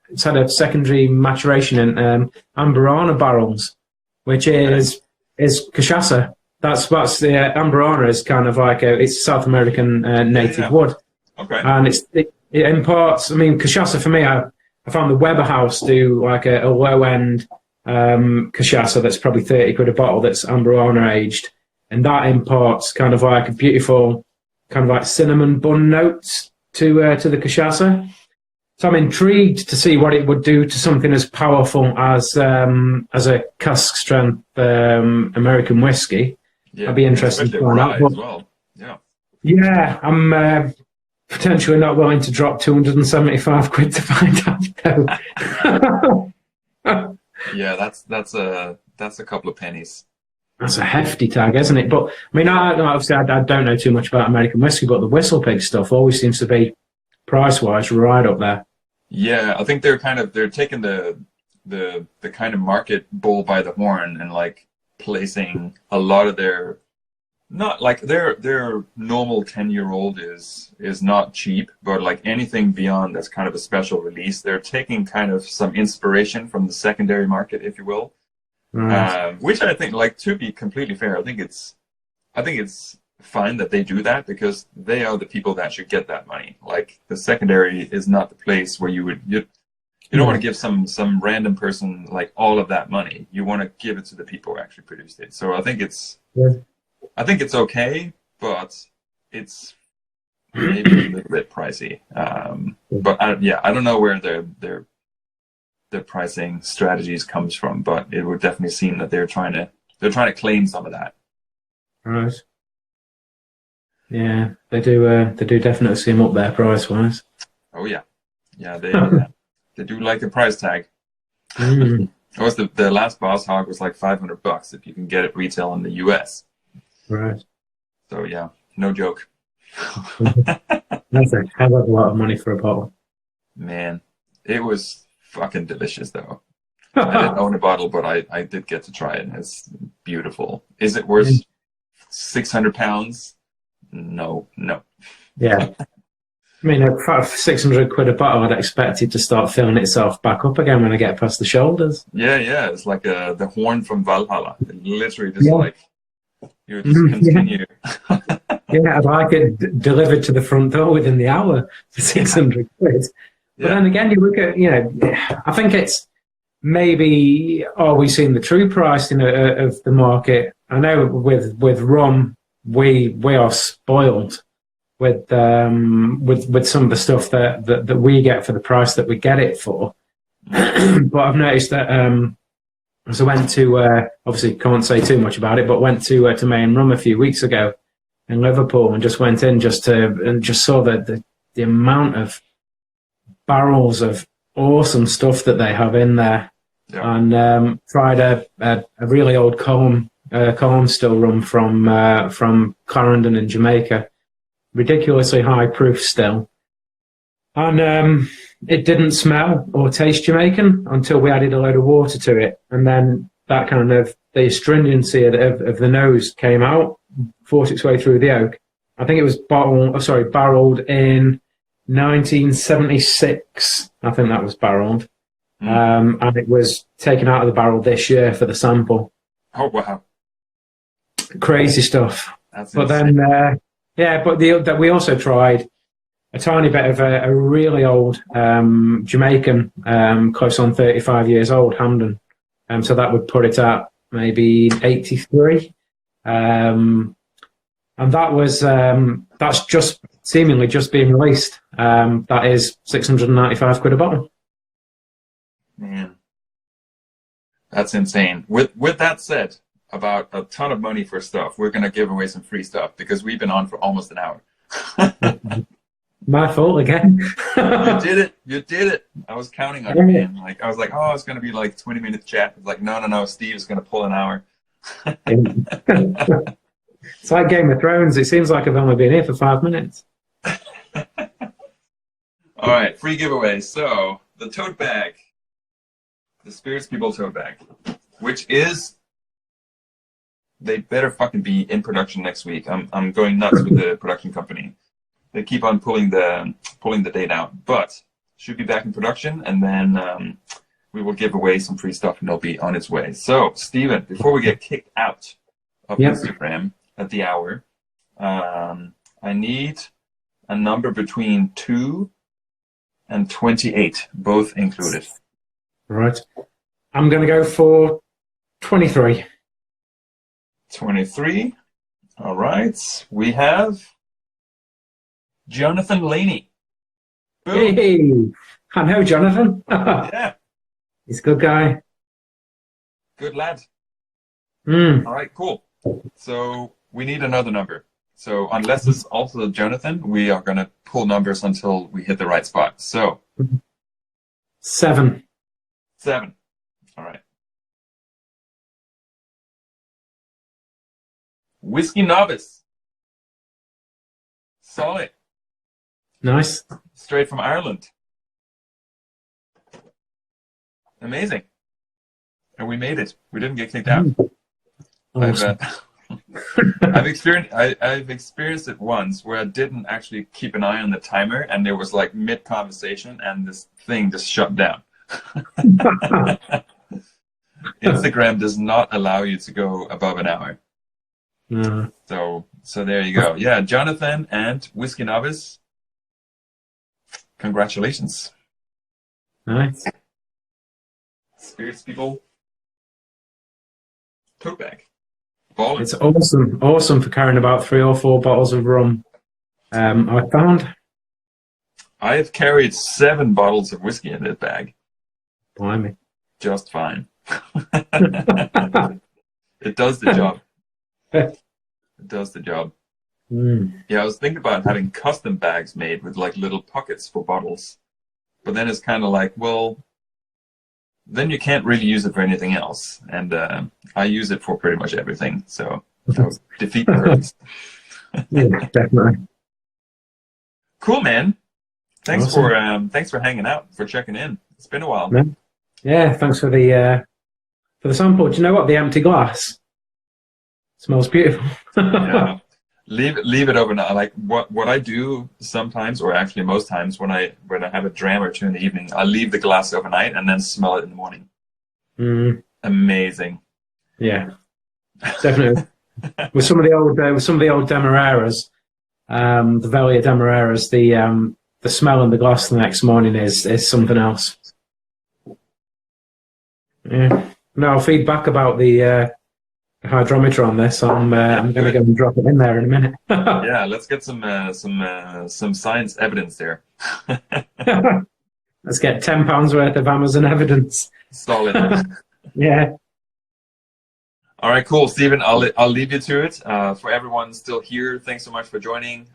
Speaker 3: it's had a secondary maturation in Amburana barrels, which is cachaça. That's the Amburana is kind of like it's South American native wood. Okay. And it imports. I mean, cachaça for me, I found the Weber House do like a low end cachaça that's probably 30 quid a bottle that's Amburana aged. And that imports kind of like a beautiful kind of like cinnamon bun notes to the cachaça. So I'm intrigued to see what it would do to something as powerful as a cask strength American whiskey. Yeah, I'd be interested to find out. As well. Yeah, I'm potentially not willing to drop 275 quid to find out. Though.
Speaker 2: Yeah, that's a couple of pennies.
Speaker 3: That's a hefty tag, isn't it? But I mean, obviously, I don't know too much about American whiskey, but the Whistle Pig stuff always seems to be price-wise right up there.
Speaker 2: Yeah, I think they're taking the kind of market bull by the horn and like placing a lot of their not like their normal 10-year-old is not cheap, but like anything beyond that's kind of a special release, they're taking kind of some inspiration from the secondary market, if you will. Right. Which I think, like, to be completely fair, I think it's fine that they do that, because they are the people that should get that money. Like, the secondary is not the place where you don't want to give some random person like all of that money. You want to give it to the people who actually produced it. So I think it's okay, but it's maybe a little bit pricey. But I don't know where their pricing strategies comes from, but it would definitely seem that they're trying to claim some of that.
Speaker 3: Right. Yeah, they do definitely seem up there price wise.
Speaker 2: Oh yeah, they do like a price tag. Of course, the last Boss Hog was like $500 if you can get it retail in the US.
Speaker 3: Right.
Speaker 2: So yeah, no joke.
Speaker 3: That's a hell of a lot of money for a bottle. Man,
Speaker 2: it was fucking delicious though. I didn't own a bottle, but I did get to try it. It's beautiful. Is it worth 600 pounds? No.
Speaker 3: Yeah. I mean, for 600 quid a bottle, I'd expect it to start filling itself back up again when I get past the shoulders.
Speaker 2: Yeah. It's like the horn from Valhalla. It literally just like, you would just continue.
Speaker 3: Yeah, I'd like it delivered to the front door within the hour for 600 quid. But then again, you look at, I think it's maybe always seen the true price of the market. I know with rum, we are spoiled with some of the stuff that we get for the price that we get it for. But I've noticed that so I went to obviously can't say too much about it, but went to Main Rum a few weeks ago in Liverpool and just went in just saw the amount of barrels of awesome stuff that they have in there, and tried a really old Colm still rum from Clarendon in Jamaica, ridiculously high proof still, and it didn't smell or taste Jamaican until we added a load of water to it, and then that kind of the astringency of the nose came out, forced its way through the oak. I think it was barreled in 1976. I think that was barreled. And it was taken out of the barrel this year for the sample.
Speaker 2: Oh, wow.
Speaker 3: Crazy stuff.
Speaker 2: That's
Speaker 3: but
Speaker 2: insane.
Speaker 3: then, we also tried a tiny bit of a really old Jamaican, close on 35 years old, Hamden. So that would put it at maybe 83. And that was, that's just seemingly just being released. That is 695 quid a bottle.
Speaker 2: Man, that's insane. With that said, about a ton of money for stuff, we're going to give away some free stuff because we've been on for almost an hour.
Speaker 3: My fault again.
Speaker 2: You did it. I was counting on you, man. Like, I was like, oh, it's going to be like 20-minute chat. It's like, no, Steve's going to pull an hour.
Speaker 3: It's like Game of Thrones. It seems like I've only been here for 5 minutes.
Speaker 2: All right, free giveaway. So the tote bag, the Spirits People tote bag, which is, they better fucking be in production next week. I'm going nuts with the production company. They keep on pulling the date out, but should be back in production, and then we will give away some free stuff, and it'll be on its way. So, Stephen, before we get kicked out of Instagram at the hour, I need a number between 2 and 28, both included.
Speaker 3: Right. I'm going to go for 23.
Speaker 2: 23. All right. We have Jonathan Laney. Boom.
Speaker 3: Hey, I know Jonathan.
Speaker 2: Yeah.
Speaker 3: He's a good guy.
Speaker 2: Good lad.
Speaker 3: Mm.
Speaker 2: All right, cool. So we need another number. So unless it's also Jonathan, we are going to pull numbers until we hit the right spot. So
Speaker 3: 7.
Speaker 2: 7. All right. Whiskey Novice. Solid.
Speaker 3: Nice.
Speaker 2: Straight from Ireland. Amazing. And we made it. We didn't get kicked out.
Speaker 3: Awesome.
Speaker 2: I've experienced it once where I didn't actually keep an eye on the timer, and there was like mid-conversation and this thing just shut down. Instagram does not allow you to go above an hour. So there you go. Yeah, Jonathan and Whiskey Novice, congratulations.
Speaker 3: Nice.
Speaker 2: Spirits People tote bag. Ballin'.
Speaker 3: It's awesome for carrying about 3 or 4 bottles of rum. I found.
Speaker 2: I have carried 7 bottles of whiskey in this bag.
Speaker 3: Blimey.
Speaker 2: Just fine. It does the job. It does the job. Yeah, I was thinking about having custom bags made with like little pockets for bottles. But then it's kind of like, well, then you can't really use it for anything else. And I use it for pretty much everything. So defeat the purpose.
Speaker 3: Yeah, definitely.
Speaker 2: Cool, man. Thanks
Speaker 3: Awesome.
Speaker 2: for hanging out, for checking in. It's been a while.
Speaker 3: Yeah, thanks for the sample. Do you know what? The empty glass smells beautiful.
Speaker 2: Yeah. Leave it overnight. Like what I do sometimes, or actually most times, when I have a dram or 2 in the evening, I leave the glass overnight and then smell it in the morning. Amazing.
Speaker 3: Yeah, definitely. with some of the old Demerara's, the Velia Demerara's, the smell in the glass the next morning is something else. Yeah. No, I'll feed back about the hydrometer on this. I'm going to go and drop it in there in a minute.
Speaker 2: Yeah, let's get some science evidence there.
Speaker 3: Let's get £10 worth of Amazon evidence.
Speaker 2: Solid.
Speaker 3: Yeah.
Speaker 2: All right, cool, Stephen. I'll leave you to it. For everyone still here, thanks so much for joining.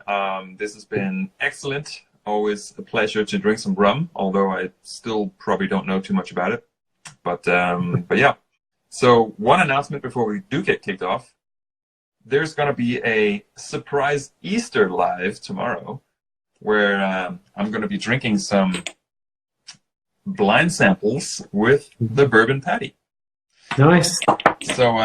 Speaker 2: This has been excellent. Always a pleasure to drink some rum, although I still probably don't know too much about it. But yeah. So one announcement before we do get kicked off. There's going to be a surprise Easter live tomorrow where I'm going to be drinking some blind samples with the Bourbon Patty.
Speaker 3: Nice.
Speaker 2: So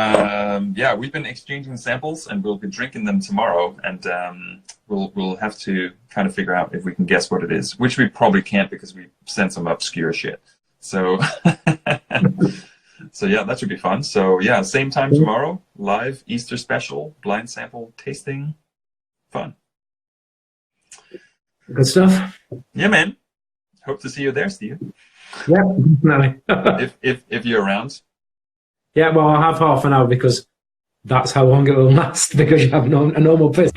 Speaker 2: yeah, we've been exchanging samples, and we'll be drinking them tomorrow, and we'll have to kind of figure out if we can guess what it is, which we probably can't because we sent some obscure shit. So so yeah, that should be fun. So yeah, same time tomorrow, live Easter special, blind sample tasting, fun.
Speaker 3: Good stuff.
Speaker 2: Yeah, man. Hope to see you there, Steve.
Speaker 3: Yeah, definitely.
Speaker 2: if you're around.
Speaker 3: Yeah, well, I'll have half an hour because that's how long it will last, because you have a normal piss.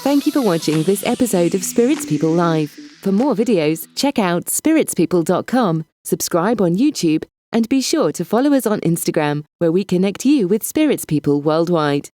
Speaker 1: Thank you for watching this episode of Spirits People Live. For more videos, check out spiritspeople.com, subscribe on YouTube, and be sure to follow us on Instagram, where we connect you with spirits people worldwide.